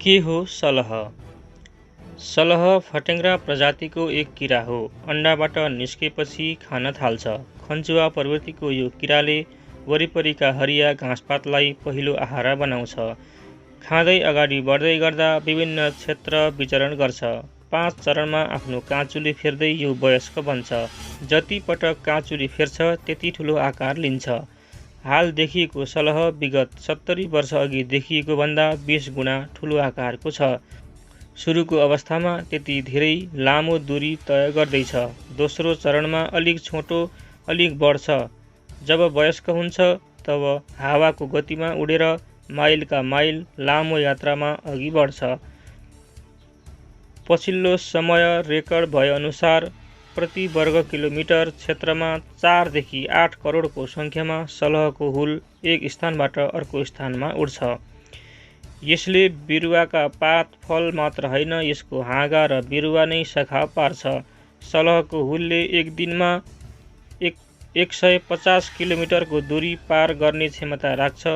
के हो सलह? सलह फटेङ्ग्रा प्रजातिको एक किरा हो। अन्डाबाट निस्केपछि खान थाल्छ। खन्चुवा प्रवृत्तिको यो किराले वरिपरिका हरिया घाँसपातलाई पहिलो आहार बनाउँछ। खाँदै अगाडि बढ्दै गर्दा विभिन्न क्षेत्र विचरण गर्छ। 5 चरणमा आफ्नो काँचुली फेर्दै यो वयस्क बन्छ। जति पटक काँचुली फेर्छ त्यति ठुलो आकार लिन्छ। हाल देखिएको सलह विगत 70 वर्ष अघि देखिएको भन्दा 20 गुणा ठुलो आकारको छ। सुरुको अवस्थामा त्यति धेरै लामो दूरी तय गर्दैछ। दोस्रो चरणमा अलिक छोटो, अलिक बढ्छ। जब वयस्क हुन्छ तब हावाको गतिमा उडेर माइलका माइल लामो यात्रामा अघि बढ्छ। पछिल्लो समय रेकर्ड भएअनुसार प्रति वर्ग किलोमिटर क्षेत्रमा 4 देखि 8 करोडको सङ्ख्यामा सलहको हुल एक स्थानबाट अर्को स्थानमा उड्छ। यसले बिरुवाका पात फल मात्र होइन, यसको हाँगा र बिरुवा नै सखाव पार्छ। सलहको हुलले एक दिनमा 150 किलोमिटरको दूरी पार गर्ने क्षमता राख्छ।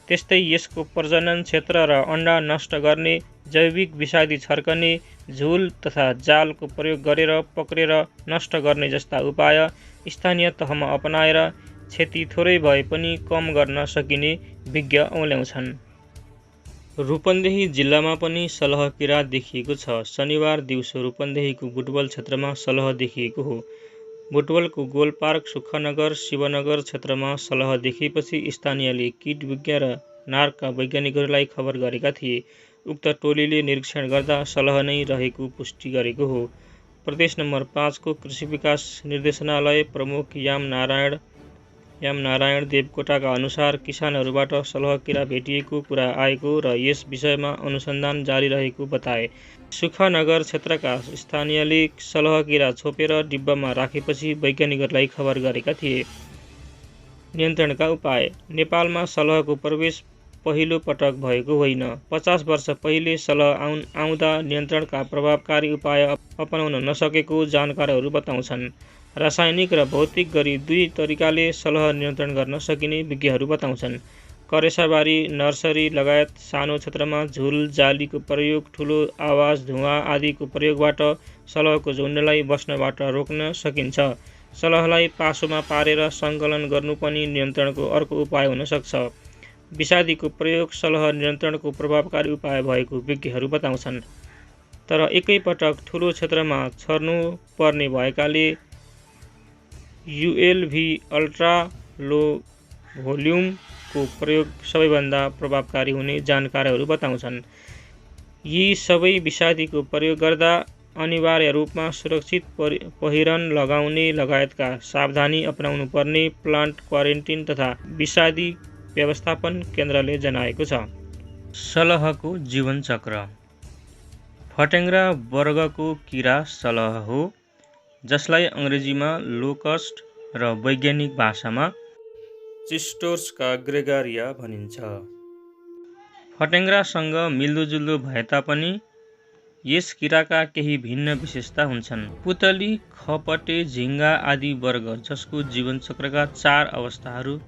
त्यस्तै यसको प्रजनन क्षेत्र र अन्डा नष्ट गर्ने, जैविक विषादी छर्कने, झुल तथा जालको प्रयोग गरेर पक्रेर नष्ट गर्ने जस्ता उपाय स्थानीय तहमा अपनाएर क्षति थोरै भए पनि कम गर्न सकिने विज्ञ औल्याउँछन्। रूपन्देही जिल्लामा पनि सलह किरा देखिएको छ। शनिबार दिउँसो रूपन्देहीको बुटवल क्षेत्रमा सलह देखिएको हो। बुटवलको गोलपार्क, सुखनगर, शिवनगर क्षेत्रमा सलह देखेपछि स्थानीयले कीट विज्ञ र नार्कका वैज्ञानिकहरूलाई खबर गरेका थिए। उक्त टोलीले निरीक्षण गर्दा सलह नै रहेको पुष्टि गरेको हो। प्रदेश नम्बर 5 को कृषि विकास निर्देशनालय प्रमुख याम नारायण देवकोटाका अनुसार किसानहरूबाट सलह किरा भेटिएको कुरा आएको र यस विषयमा अनुसन्धान जारी रहेको बताए। सुखनगर क्षेत्रका स्थानीयले सलह किरा छोपेर डिब्बामा राखेपछि वैज्ञानिकहरूलाई खबर गरेका थिए। नियन्त्रणका उपाय। नेपालमा सलहको प्रवेश पहिलो पटक भएको होइन। 50 वर्ष पहिले सलह आउँदा नियन्त्रणका प्रभावकारी उपाय अपनाउन नसकेको जानकारहरू बताउँछन्। रासायनिक र भौतिक गरी दुई तरिकाले सलह नियन्त्रण गर्न सकिने विज्ञहरू बताउँछन्। करेसाबारी, नर्सरी लगायत सानो क्षेत्रमा झुल, जालीको प्रयोग, ठुलो आवाज, धुवाँ आदिको प्रयोगबाट सलहको झुन्डलाई बस्नबाट रोक्न सकिन्छ। सलहलाई पासोमा पारेर सङ्कलन गर्नु पनि नियन्त्रणको अर्को उपाय हुन सक्छ। विषादीको प्रयोग सलह नियन्त्रणको प्रभावकारी उपाय भएको विज्ञहरू बताउँछन्। तर एकैपटक ठुलो क्षेत्रमा छर्नु पर्ने भएकाले ULV अल्ट्रा लो भोल्युमको प्रयोग सबैभन्दा प्रभावकारी हुने जानकारहरू बताउँछन्। यी सबै विषादीको प्रयोग गर्दा अनिवार्य रूपमा सुरक्षित पहिरन लगाउने लगायतका सावधानी अपनाउनु पर्ने प्लान्ट क्वारेन्टिन तथा विषादी व्यवस्थापन केन्द्रले जनाएको छ। सलहको जीवनचक्र। फटेङ्ग्रा वर्गको किरा सलह हो, जसलाई अङ्ग्रेजीमा लोकस्ट र वैज्ञानिक भाषामा चिस्टोर्सका ग्रेगारिया भनिन्छ। फटेङ्ग्रासँग मिल्दोजुल्दो भए तापनि यस किराका केही भिन्न विशेषता हुन्छन्। पुतली, खपटे, झिङ्गा आदि वर्ग जसको जीवनचक्रका 4 अवस्थाहरू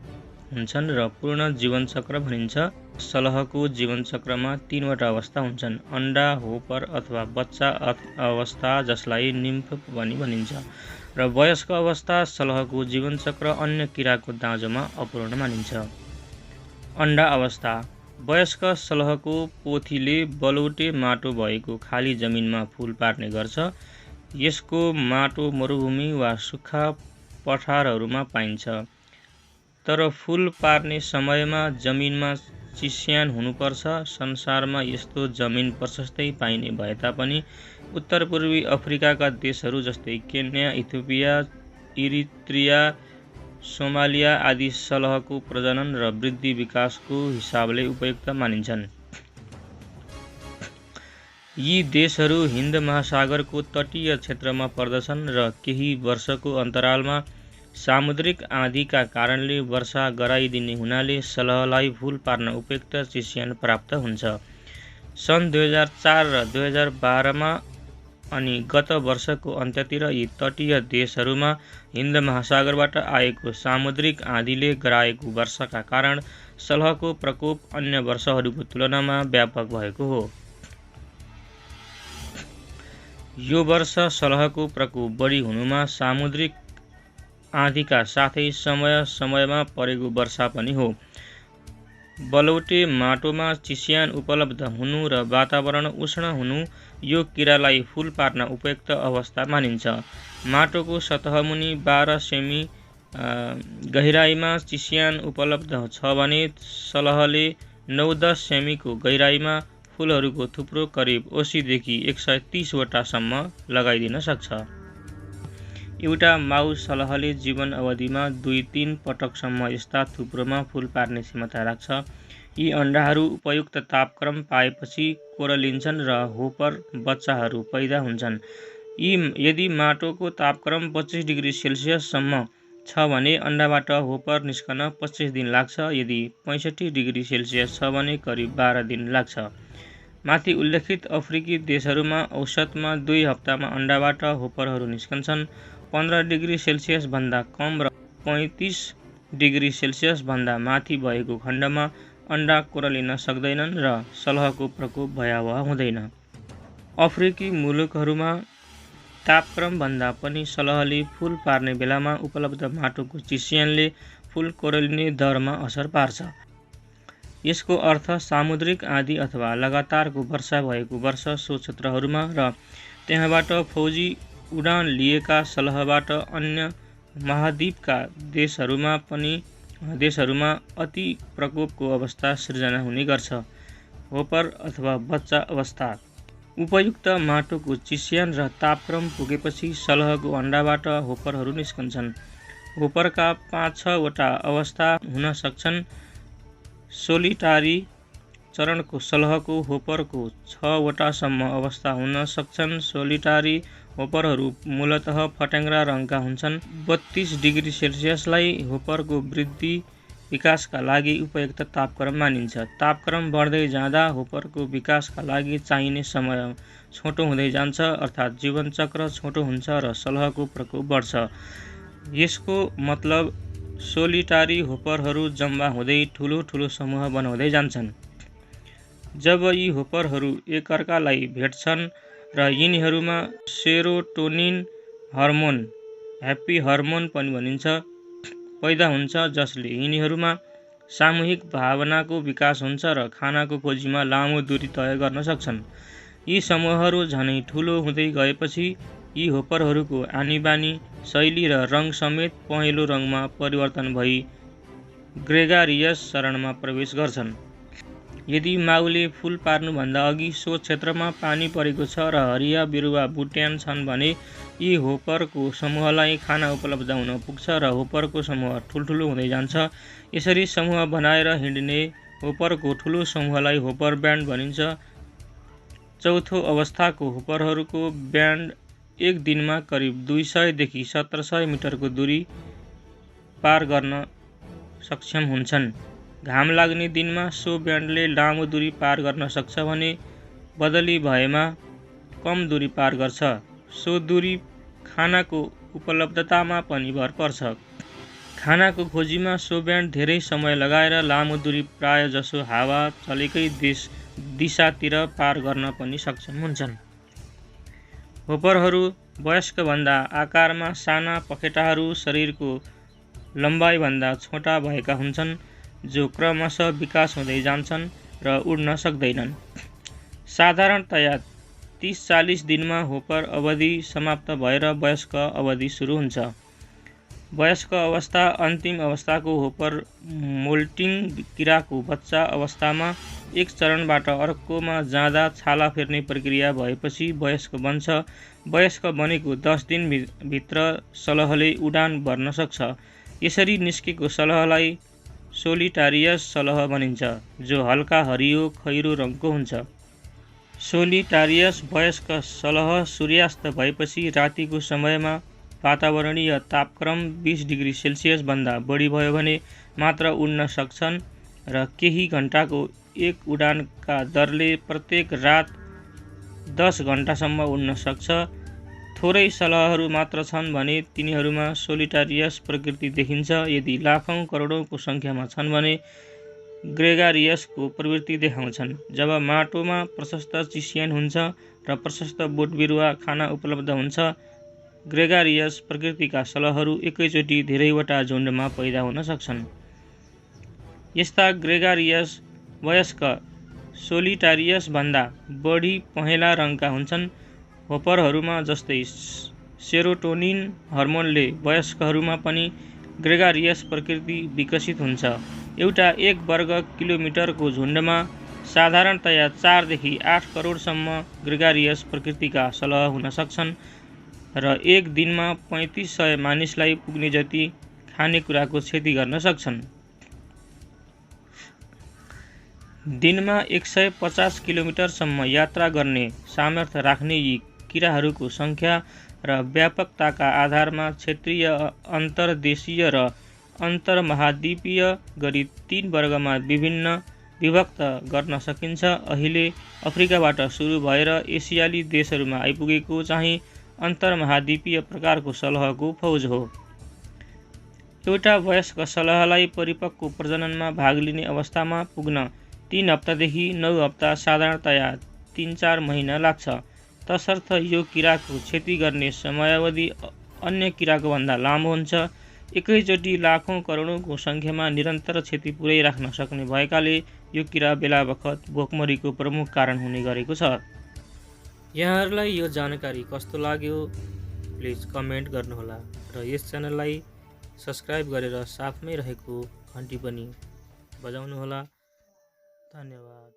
हुन्छन् र पूर्ण जीवनचक्र भनिन्छ। सलहको जीवनचक्रमा 3 वटा अवस्था हुन्छन्। अन्डा, होपर अथवा बच्चा अवस्था जसलाई निम्फ पनि भनिन्छ र वयस्क अवस्था। सलहको जीवनचक्र अन्य किराको दाँजोमा अपूर्ण मानिन्छ। अन्डा अवस्था। वयस्क सलहको पोथीले बलौटे माटो भएको खाली जमिनमा फूल पार्ने गर्छ। यसको माटो मरुभूमि वा सुक्खा पठारहरूमा पाइन्छ। तर फूल पार्ने समयमा जमिनमा चिस्यान हुनुपर्छ। संसारमा यस्तो जमिन प्रशस्तै पाइने भए तापनि उत्तरपूर्वी अफ्रिकाका देशहरू जस्तै केन्या, इथियोपिया, इरित्रिया, सोमालिया आदि सलहको प्रजनन र वृद्धि विकासको हिसाबले उपयुक्त मानिन्छन्। यी देशहरू हिन्द महासागरको तटीय क्षेत्रमा पर्दछन् र केही वर्षको अन्तरालमा सामुद्रिक आँधीका कारणले वर्षा गराइदिने हुनाले सलहलाई फूल पार्न उपयुक्त चिस्यान प्राप्त हुन्छ। सन् 2004 र 2012मा अनि गत वर्षको अन्त्यतिर यी तटीय देशहरूमा हिन्द महासागरबाट आएको सामुद्रिक आँधीले गराएको वर्षाका कारण सलहको प्रकोप अन्य वर्षहरूको तुलनामा व्यापक भएको हो। यो वर्ष सलहको प्रकोप बढी हुनुमा सामुद्रिक आँधीका साथै समय-समयमा परेको वर्षा पनि हो। बलौटे माटोमा चिस्यान उपलब्ध हुनु र वातावरण उष्ण हुनु यो किरालाई फूल पार्न उपयुक्त अवस्था मानिन्छ। माटोको सतहमुनि 12 सेमी गहिराईमा चिस्यान उपलब्ध छ भने सलहले 9-10 सेमीको गहिराईमा फूलहरूको थुप्रो करिब 80 देखि 130 वटासम्म लगाइदिन सक्छ। एउटा माउ सलहले जीवन अवधिमा 2-3 पटकसम्म यस्ता थुप्रोमा फूल पार्ने क्षमता राख्छ। यी अण्डाहरू उपयुक्त तापक्रम पाएपछि कोरलिन्छन् र होपर बच्चाहरू पैदा हुन्छन्। यदि माटोको तापक्रम 25 डिग्री सेल्सियससम्म छ भने अण्डाबाट होपर निस्कन 25 दिन लाग्छ। यदि 65 डिग्री सेल्सियस छ भने करिब 12 दिन लाग्छ। माथि उल्लेखित अफ्रिकी देशहरूमा औसतमा 2 हप्तामा अण्डाबाट होपरहरू निस्कन्छन्। 15 डिग्री सेल्सियसभन्दा कम र 35 डिग्री सेल्सियसभन्दा माथि भएको खण्डमा अण्डा कोरलिन सक्दैनन् र सलहको प्रकोप भयावह हुँदैन। अफ्रिकी मुलुकहरूमा तापक्रमभन्दा पनि सलहले फूल पार्ने बेलामा उपलब्ध माटोको चिस्यानले फूल कोरलिने दरमा असर पार्छ। यसको अर्थ सामुद्रिक आँधी अथवा लगातारको वर्षा भएको वर्ष सो क्षेत्रहरूमा र त्यहाँबाट फौजी उडान लिएका सलहबाट अन्य महाद्वीपका देशहरूमा अति प्रकोपको अवस्था सिर्जना हुने गर्छ। होपर अथवा बच्चा अवस्था। उपयुक्त माटोको चिस्यान र तापक्रम पुगेपछि सलहको अण्डाबाट होपरहरू निस्कन्छन्। होपरका 5-6 वटा अवस्था हुन सक्छन्। सोलिटारी चरणको सलहको होपरको 6 वटासम्म अवस्था हुन सक्छन्। सोलिटारी होपरहरू मूलतः फट्याङ्ग्रा रङका हुन्छन्। 32 डिग्री सेल्सियसलाई होपरको वृद्धि विकासका लागि उपयुक्त तापक्रम मानिन्छ। तापक्रम बढ्दै जाँदा होपरको विकासका लागि चाहिने समय छोटो हुँदै जान्छ, अर्थात् जीवन चक्र छोटो हुन्छ र सलहको प्रकोप बढ्छ। यसको मतलब सोलिटारी होपरहरू जम्मा हुँदै ठुलो ठुलो समूह बनाउँदै जान्छन्। जब यी होपरहरू एकअर्कालाई भेट्छन् र यिनीहरूमा सेरोटोनिन हर्मोन, ह्याप्पी हर्मोन पनि भनिन्छ, पैदा हुन्छ, जसले यिनीहरूमा सामूहिक भावनाको विकास हुन्छ र खानाको खोजीमा लामो दूरी तय गर्न सक्छन्। यी समूहहरू झनै ठुलो हुँदै गएपछि यी होपरहरूको आनीबानी, शैली र रङ समेत पहेँलो रङमा परिवर्तन भई ग्रेगारियस चरणमा प्रवेश गर्छन्। यदि माउले फूल पार्नुभन्दा अघि सो क्षेत्रमा पानी परेको छ र हरिया बिरुवा बुट्यान छन् भने यी होपरको समूहलाई खाना उपलब्ध हुन पुग्छ र होपरको समूह ठुल्ठुलो हुँदै जान्छ। यसरी समूह बनाएर हिँड्ने होपरको ठुलो समूहलाई होपर ब्यान्ड भनिन्छ। चौथो अवस्थाको होपरहरूको ब्यान्ड एक दिनमा करिब 200 देखि 1700 मिटरको दूरी पार गर्न सक्षम हुन्छन्। घाम लाग्ने दिनमा सो ब्यान्डले लामो दूरी पार गर्न सक्छ भने बदली भएमा कम दूरी पार गर्छ। सो दूरी खानाको उपलब्धतामा पनि भर पर्छ। खानाको खोजीमा सो ब्यान्ड धेरै समय लगाएर लामो दूरी प्राय जसो हावा चलेकै दिशातिर पार गर्न पनि सक्षम हुन्छन्। होपरहरू वयस्कभन्दा आकारमा साना पखेटाहरू शरीरको लम्बाइभन्दा छोटा भएका हुन्छन्, जो क्रमशः विकास हुँदै जान्छन् र उड्न सक्दैनन्। साधारणतया 30-40 दिनमा होपर अवधि समाप्त भएर वयस्क अवधि सुरु हुन्छ। वयस्क अवस्था अन्तिम अवस्थाको होपर मोल्टिङ किराको बच्चा अवस्थामा एक चरणबाट अर्कोमा जाँदा छाला फेर्ने प्रक्रिया भएपछि वयस्क बन्छ। वयस्क बनेको 10 दिनभित्र सलहले उडान भर्न सक्छ। यसरी निस्केको सलहलाई सोलिटारियस सलह भनिन्छ, जो हल्का हरियो खैरो रङको हुन्छ। सोलिटारियस वयस्क सलह सूर्यास्त भएपछि रातिको समयमा वातावरणीय तापक्रम 20 डिग्री सेल्सियस भन्दा बढी भयो भने मात्र उड्न सक्छन् र केही घण्टाको एक उडानका दरले प्रत्येक रात 10 घण्टासम्म उड्न सक्छ। थोरै सलहहरू मात्र छन् भने तिनीहरूमा सोलिटारियस प्रकृति देखिन्छ। यदि लाखौं करोडौंको संख्यामा छन् भने ग्रेगारियसको प्रवृत्ति देखाउँछन्। जब माटोमा प्रशस्त चिस्यान हुन्छ र प्रशस्त बोट बिरुवा खाना उपलब्ध हुन्छ, ग्रेगारियस प्रकृतिका सलहहरू एकैचोटि धेरैवटा झुन्डमा पैदा हुन सक्छन्। यस्ता ग्रेगारियस वयस्क सोलिटारियसभन्दा बढी पहेँला रङका हुन्छन्। होपरहरूमा जस्तै सेरोटोनिन हर्मोनले वयस्कहरूमा पनि ग्रेगारियस प्रकृति विकसित हुन्छ। एउटा 1 वर्ग किलोमिटरको झुन्डमा साधारणतया 4 देखि 8 करोडसम्म ग्रेगारियस प्रकृतिका सलह हुन सक्छन् र एक दिनमा 3500 मानिसलाई पुग्ने जति खानेकुराको क्षति गर्न सक्छन्। दिनमा 150 किलोमिटरसम्म यात्रा गर्ने सामर्थ्य राख्ने यी किराहरूको सङ्ख्या र व्यापकताका आधारमा क्षेत्रीय, अन्तर्देशीय र अन्तर्महाद्वीपीय गरी 3 वर्गमा विभक्त गर्न सकिन्छ। अहिले अफ्रिकाबाट सुरु भएर एसियाली देशहरूमा आइपुगेको चाहिँ अन्तर्महाद्वीपीय प्रकारको सलहको फौज हो। एउटा वयस्क सलहलाई परिपक्व प्रजननमा भाग लिने अवस्थामा पुग्न 3 हप्तादेखि 9 हप्ता, साधारणतया 3-4 महिना लाग्छ। तसर्थ यो किराको क्षति गर्ने समयावधि अन्य किराको भन्दा लामो हुन्छ। एकैचोटि लाखौँ करोडौँको सङ्ख्यामा निरन्तर क्षति पुर्याइराख्न सक्ने भएकाले यो किरा बेलाबखत भोकमरीको प्रमुख कारण हुने गरेको छ। यहाँहरूलाई यो जानकारी कस्तो लाग्यो प्लिज कमेन्ट गर्नुहोला र यस च्यानललाई सब्स्क्राइब गरेर साथमै रहेको घन्टी पनि बजाउनुहोला। धन्यवाद।